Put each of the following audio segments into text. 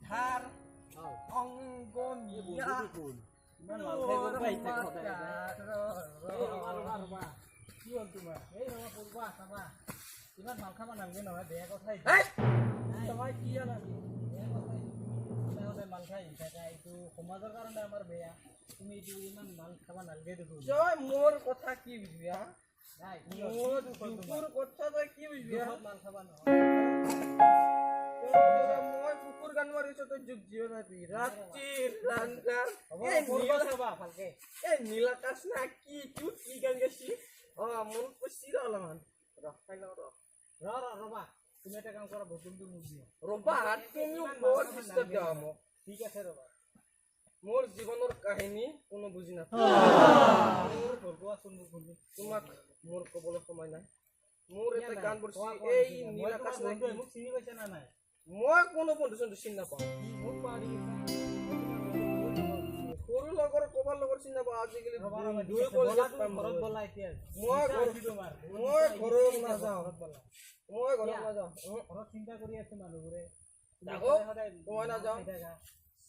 ধাৰ অংগনীয়া ইমান মাল খাই গ'ল পাই ইচ্ছা কৰে। কি হ'ল তোমাৰ? এই ৰবা কৰবা চাবা। ইমান মাল খাব নালাগে নহয়, বেয়া কথা এইটো। তোমাৰ কি নালাগে বেয়া কথা এইটো। সদায় মাল খাই থাকা এইটো সমাজৰ কাৰণে আমাৰ বেয়া। তুমি এইটো ইমান মাল খাব নালাগে দেখোন। তই মোৰ কথা কি বুজিবি হা? নাই মোৰ কুকুৰ কথা তই কি বুজিবি হা? মাল খাবা নহয়। মই কুকুৰ গান মাৰিছো তই যুগ জীৱ নাবি ৰাতিৰ ৰান্ধাৰ এই নীলাকাশ না কি কি গান গাইছি মন পচি অলপমান খাই লওঁ ৰবা তুমি এটা কাম কৰা বটলটো মোক দিয়া ৰবা তুমিও বৰ ডিষ্টাৰ্ব দিয়া মোক ঠিক আছে ৰবা মোৰ জীৱনৰ কাহিনী কোনো বুজি নাপায় তোমাক মোৰ ক'বলৈ সময় নাই মোৰ এটা গান বৰছি এই নীলাকাশ মোক চিনি পাইছা না নাই মই কোনো বন্ধু চন্ধু চিনি নাপাওঁ মোক পাৰি সৰু লগৰ ক'বাৰ লগৰ চিনি নাপাওঁ আজিকালি ঘৰত বলা এতিয়া মই ঘৰত নাযাওঁ ঘৰত চিন্তা কৰি আছে মানুহবোৰে মই নাযাওঁ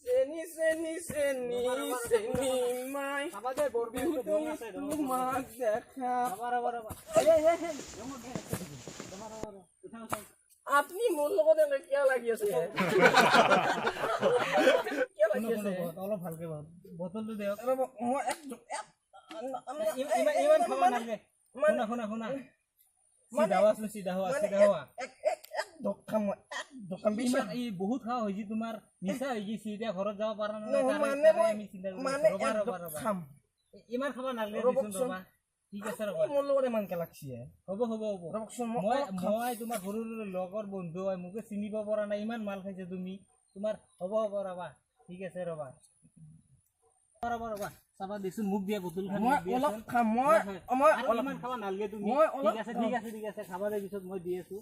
চেনি চেনি চেনি চেনি মাই তোমাক দেখা আপনি মোৰ লগত কিয় লাগি আছে অলপ ভালকে বটলটো দিয়ক মই ইমান খাব নালাগে শুনা শুনা চিধা হোৱা বহুত খাওয়া হয়েছে তোমাৰ নিশা হয়ে গেছে এতিয়া ঘৰত যাব পাৰা ইমান খাব নালাগে ৰবা ঠিক আছে ৰবা মোৰ লগত ইমানকে লাগছি হ'ব মই তোমাৰ সৰু লগৰ বন্ধু হয় মোকে চিনিব পৰা নাই ইমান মাল খাইছে তুমি তোমাৰ হ'ব ৰবা ঠিক আছে ৰবা চাবা দিছো মোক দিয়া বটল খাম মই ইমান খাব নালাগে তুমি ঠিক আছে খাবা দে পিছত মই দি আছো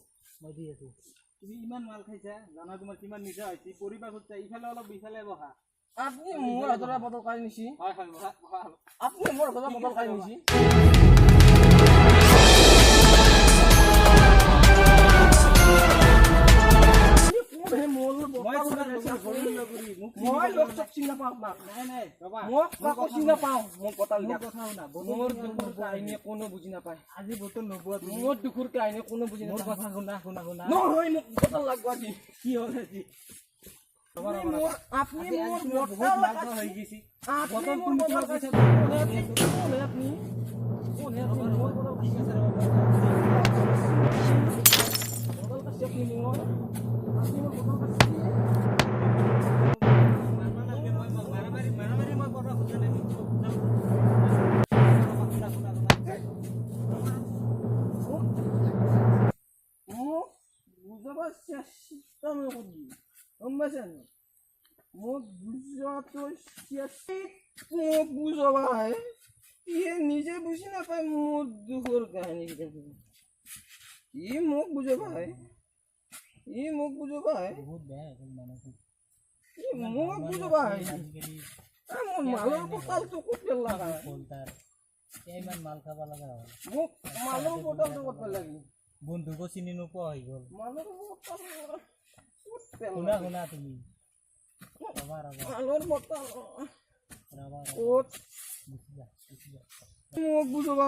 তুমি ইমান মাল খাইছা জানা তোমাৰ কিমান নিচা হৈছে পৰিবা খুঁজছা ইফালে অলপ বিফালে বহা আপনি মোৰ হাতৰা বটল কাঢ়ি নিছি হয় আপনি মোৰ হাতৰা বটল কাঢ়ি নিছি মই লোক চব চিনি নাপাওঁ নাই ৰবা মোক কাকো চিনি নাপাওঁ মোক বটল দিয়া কথা শুনা মোৰ দুখৰ কাহিনী কোনো বুজি নাপায় আজি বটল নোপোৱা মোৰ দুখৰ কাহিনী কোনো বুজি নাপায় কথা শুনা নহয় মোক বটল লাগব আজি কি হ'ল আজি আপনি মোৰ বটল হৈ গৈছে বটল তুমি কিমান কৈছা আপনি নিজে বুঝি নাপায় মোৰ দুখৰ কাহিনী ই মোক বুজাবা বহুত বেয়া মানুহটো মোক বুজাবা মোৰ মালৰ বটলটো ক'ত লাগা ইমান মাল খাব লগা হ'ল মোক মালৰ বটলটো ক'ত লাগি বন্ধুকো চিনি নোপোৱা হৈ গ'ল মালৰ বটল শুনা তুমি মালৰ বটল ক'ত মোক বুজাবা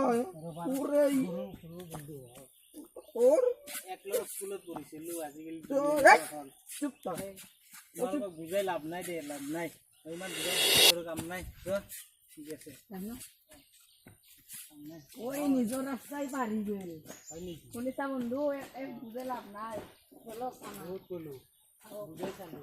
স্কুলত পঢ়িছিলো আজিকালি বুজাই লাভ নাই ইমান বুজাই কাম নাই ঠিক আছে ওই নিজৰ ৰাস্তাই পাৰি গ'ল শুনিছা বন্ধু এক বুজাই লাভ নাই বহুত ক'লো বুজাই চালো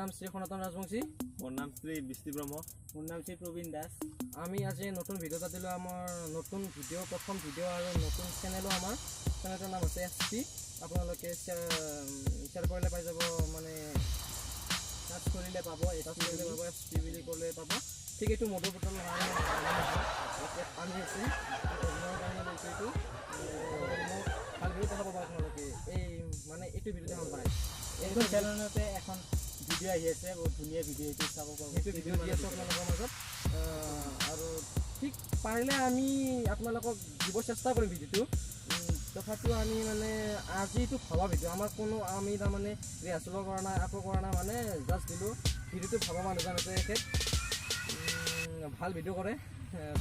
নাম শ্ৰী সনাতন ৰাজবংশী। মোৰ নাম শ্ৰী বৃষ্টি ব্ৰহ্ম। মোৰ নাম শ্ৰী প্ৰবীণ দাস। আমি আজি নতুন ভিডিঅ' এটা দিলোঁ। আমাৰ নতুন ভিডিঅ' প্ৰথম ভিডিঅ' আৰু নতুন চেনেলো আমাৰ চেনেলটোৰ নাম আছে SP। আপোনালোকে শ্বেয়াৰ কৰিলে পাই যাব, মানে টাচ কৰিলে পাব, SP বুলি ক'লে পাব। ঠিক এইটো মধুৰ বটল আনি আছে এইটো ভাল ভিডিঅ' দেখা পাব আপোনালোকে। এই মানে এইটো ভিডিঅ' দেখা পায়। এইটো চেনেলতে এখন ভিডিঅ' আহি আছে, বহুত ধুনীয়া ভিডিঅ' এইটো চাব পাব। সেইটো ভিডিঅ' দি আছোঁ আপোনালোকৰ মাজত। আৰু ঠিক পাৰিলে আমি আপোনালোকক দিব চেষ্টা কৰিম ভিডিঅ'টো। তথাপিও আমি মানে আজি এইটো ভবা ভিডিঅ', আমাৰ কোনো আমি তাৰমানে ৰিহাৰ্চেলো কৰা নাই, একো কৰা নাই, মানে জাষ্ট দিলোঁ। ভিডিঅ'টো ভবা মানুহজন আছে, এখেত ভাল ভিডিঅ' কৰে,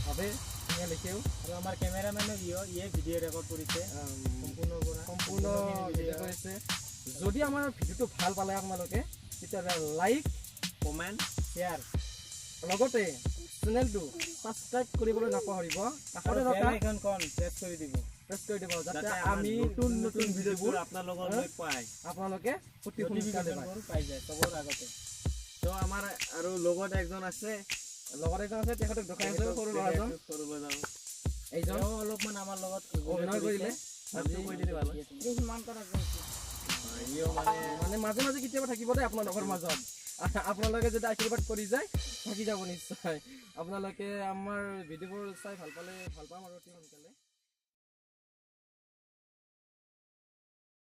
ভাবে ধুনীয়া লিখেও। আৰু আমাৰ কেমেৰামেনো ইয়ে ভিডিঅ' ৰেকৰ্ড কৰিছে, সম্পূৰ্ণ ভিডিঅ' কৰিছে। যদি আমাৰ ভিডিঅ'টো ভাল পালে আপোনালোকে তেতিয়াহ'লে লাইক, কমেণ্ট, শ্বেয়াৰ, লগতে চেনেলটো ছাবস্ক্ৰাইব কৰিবলৈ নাপাহৰিব। কাষতে থকা আইকনখন প্ৰেছ কৰি দিব, যাতে আমি নতুন নতুন ভিডিঅ'বোৰ আপোনালোকলৈ পায়, আপোনালোকে অতি সোনকালে পাই যায় চবৰ আগতে। তো আমাৰ আৰু লগত একজন আছে, তেখেতক দেখাই আছোঁ, সৰু ল'ৰাজন। এইজন অলপমান আমাৰ লগত অভিনয় কৰিলে। মানে মাজে মাজে কেতিয়াবা থাকিব দেই আপোনালোকৰ মাজত। আপোনালোকে যদি আশীৰ্বাদ কৰি যায় থাকি যাব নিশ্চয়। আপোনালোকে আমাৰ ভিডিঅ'বোৰ চাই ভাল পালে ভাল পাম আৰু অতি সোনকালে।